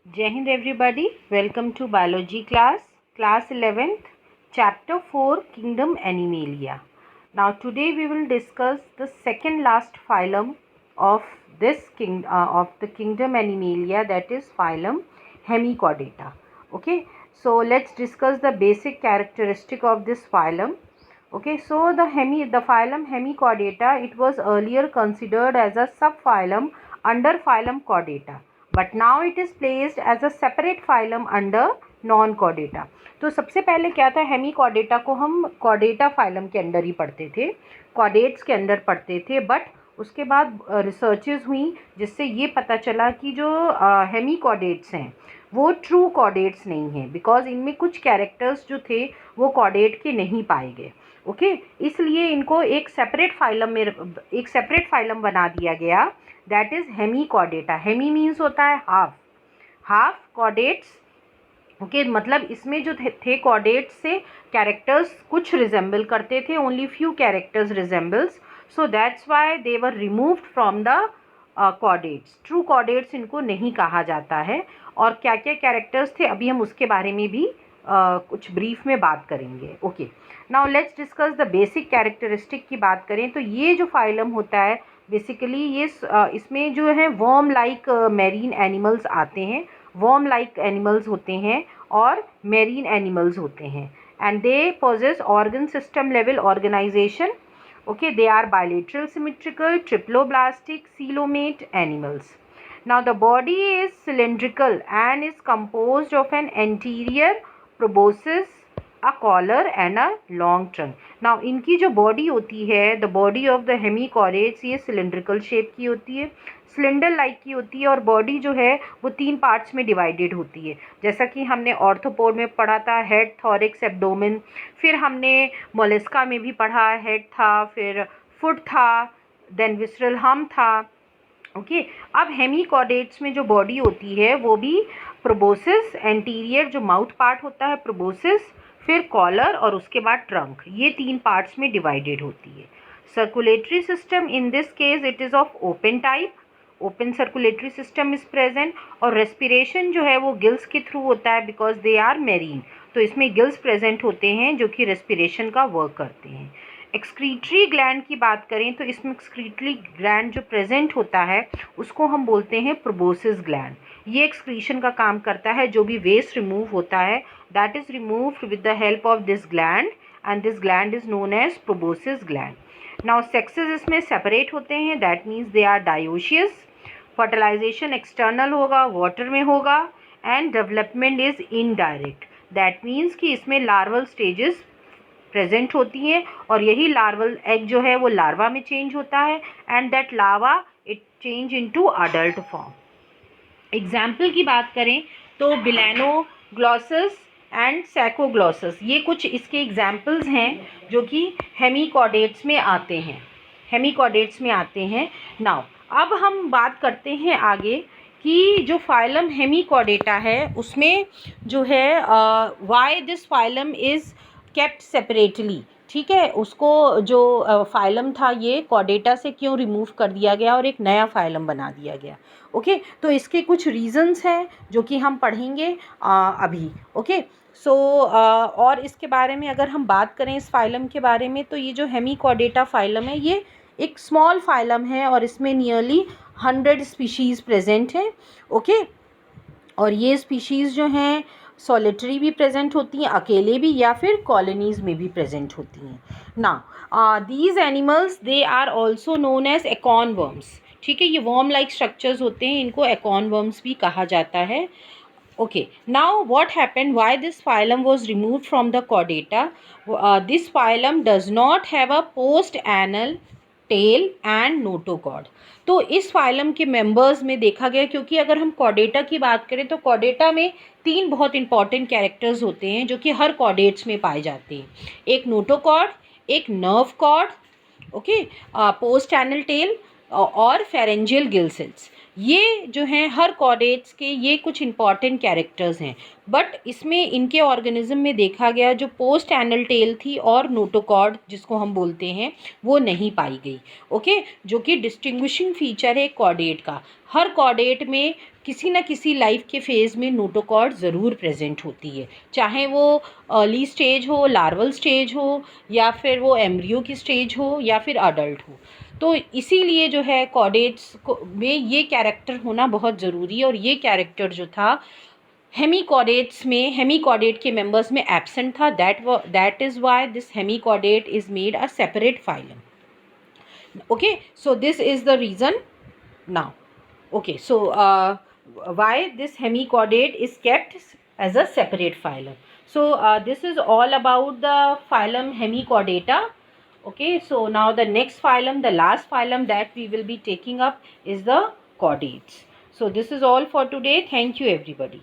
Jai Hind everybody, welcome to biology class 11th, chapter 4, Kingdom Animalia. Now today we will discuss the second last phylum of the Kingdom Animalia, that is phylum Hemichordata. Okay, so let's discuss the basic characteristic of this phylum. Okay, so the phylum Hemichordata, it was earlier considered as a subphylum under phylum Chordata, but now it is placed as a separate phylum under non Chordata. तो सबसे पहले क्या था, Hemy Chordata को हम Chordata phylum के अंदर ही पढ़ते थे, कॉर्डेट्स के अंदर पढ़ते थे. बट उसके बाद रिसर्चेस हुई जिससे ये पता चला कि जो हेमी कॉर्डेट्स हैं वो ट्रू कॉर्डेट्स नहीं हैं, बिकॉज इनमें कुछ कैरेक्टर्स जो थे वो कॉर्डेट के नहीं पाए गए. ओके, इसलिए इनको एक सेपरेट फाइलम बना दिया गया, that is Hemichordata. Hemi means होता है हाफ कॉर्डेट्स. ओके, मतलब इसमें जो थे कॉर्डेट्स से कैरेक्टर्स कुछ रिजेंबल करते थे, only few characters resembles, so that's why they were removed from the chordates. True chordates इनको नहीं कहा जाता है. और क्या क्या कैरेक्टर्स थे अभी हम उसके बारे में भी कुछ ब्रीफ में बात करेंगे. Okay, now let's discuss the basic characteristic की बात करें तो ये जो फाइलम होता है बेसिकली ये इसमें जो है वर्म लाइक मैरीन एनिमल्स आते हैं, वर्म लाइक एनिमल्स होते हैं और मेरीन एनिमल्स होते हैं, and they possess organ system level organization. Okay, they are bilateral symmetrical, triploblastic, coelomate animals. Now the body is cylindrical and is composed of an anterior proboscis, a collar and a long trunk. Now इनकी जो body होती है, the body of the hemichordates, ये cylindrical shape की होती है, cylinder like की होती है, और बॉडी जो है वो 3 पार्ट्स में डिवाइडेड होती है. जैसा कि हमने ऑर्थोपोड में पढ़ा था, हेड, थॉरिक्स, एब्डोमेन. फिर हमने मोलस्का में भी पढ़ा, हेड था, फिर फुट था, देन विसरल हम था. ओके, अब हेमिकॉर्डेट्स में जो बॉडी होती है वो भी प्रोबोसिस, एंटीरियर जो माउथ पार्ट होता है प्रोबोसिस, फिर कॉलर और उसके बाद ट्रंक, ये 3 पार्ट्स में डिवाइडेड होती है. Circulatory system, in this case it is of open type, open circulatory system is present. और रेस्पिरेशन जो है वो गिल्स के थ्रू होता है, बिकॉज दे आर मेरीन, तो इसमें गिल्स प्रेजेंट होते हैं जो कि रेस्पिरेशन का वर्क करते हैं. एक्सक्रीटरी ग्लैंड की बात करें तो इसमें एक्सक्रीटरी ग्लैंड जो प्रेजेंट होता है उसको हम बोलते हैं प्रोबोसिस ग्लैंड. ये एक्सक्रीशन का काम करता है, जो भी वेस्ट रिमूव होता है that is removed with the help of this gland, and this gland is known as proboscis gland. Now sexes इसमें सेपरेट होते हैं, that means they are dioecious. Fertilization external होगा, वाटर में होगा, and development is indirect. That means कि इसमें larval stages present होती हैं, और यही लार्वल एग जो है वो लार्वा में चेंज होता है, and that larva it change into adult form. Example की बात करें तो बिलैनोग्लॉसस एंड सैकोग्लॉसस, ये कुछ इसके एग्जाम्पल्स हैं जो कि हेमिकॉर्डेट्स में आते हैं. नाउ अब हम बात करते हैं आगे कि जो फाइलम हेमिकॉर्डेटा है उसमें जो है why this phylum is kept separately. ठीक है, उसको जो फाइलम था ये कॉर्डेटा से क्यों रिमूव कर दिया गया और एक नया फाइलम बना दिया गया. ओके, तो इसके कुछ रीजंस हैं जो कि हम पढ़ेंगे अभी. ओके, सो और इसके बारे में अगर हम बात करें इस फाइलम के बारे में तो ये जो हेमिकॉर्डेटा फाइलम है ये एक स्मॉल फाइलम है और इसमें नियरली 100 स्पीशीज़ प्रेजेंट हैं. ओके, और ये स्पीशीज़ जो हैं सॉलिटरी भी प्रेजेंट होती हैं, अकेले भी, या फिर कॉलोनीज़ में भी प्रेजेंट होती हैं. ना these animals they are also known as acorn worms. ठीक है, ये वर्म लाइक स्ट्रक्चर्स होते हैं, इनको एकॉन वर्म्स भी कहा जाता है. Okay, now what happened, why this phylum was removed from the chordata? This phylum does not have a post-anal tail and notochord. तो इस फाइलम के मेंबर्स में देखा गया, क्योंकि अगर हम कॉर्डेटा की बात करें तो कॉर्डेटा में 3 बहुत इंपॉर्टेंट कैरेक्टर्स होते हैं जो कि हर कॉर्डेट्स में पाए जाते हैं. एक नोटोकॉर्ड, एक nerve cord, okay, post anal tail और फेरेंजियल गिल सेल्स. ये जो हैं हर कॉर्डेट्स के ये कुछ इंपॉर्टेंट कैरेक्टर्स हैं, बट इसमें इनके ऑर्गेनिज्म में देखा गया जो पोस्ट एनल टेल थी और नोटोकॉर्ड जिसको हम बोलते हैं वो नहीं पाई गई। ओके, जो कि डिस्टिंग्विशिंग फीचर है कॉर्डेट का। हर कॉर्डेट में किसी न किसी लाइफ के फेज़ में नोटोकॉर्ड ज़रूर प्रेजेंट होती है, चाहे वो अर्ली स्टेज हो, लार्वल स्टेज हो, या फिर वो एम्ब्रियो की स्टेज हो, या फिर अडल्ट हो। तो इसीलिए जो है कॉर्डेट्स को में ये कैरेक्टर होना बहुत ज़रूरी है, और ये कैरेक्टर जो था हेमीकॉर्डेट्स में, हेमीकॉर्डेट के मेंबर्स में एब्सेंट था। That is why this hemichordate is made a separate phylum. Okay, so this is the reason now. Okay, so why this hemichordate is kept as a separate phylum. So this is all about the phylum Hemichordata. Okay, so now the next phylum, the last phylum that we will be taking up is the chordates. So this is all for today. Thank you everybody.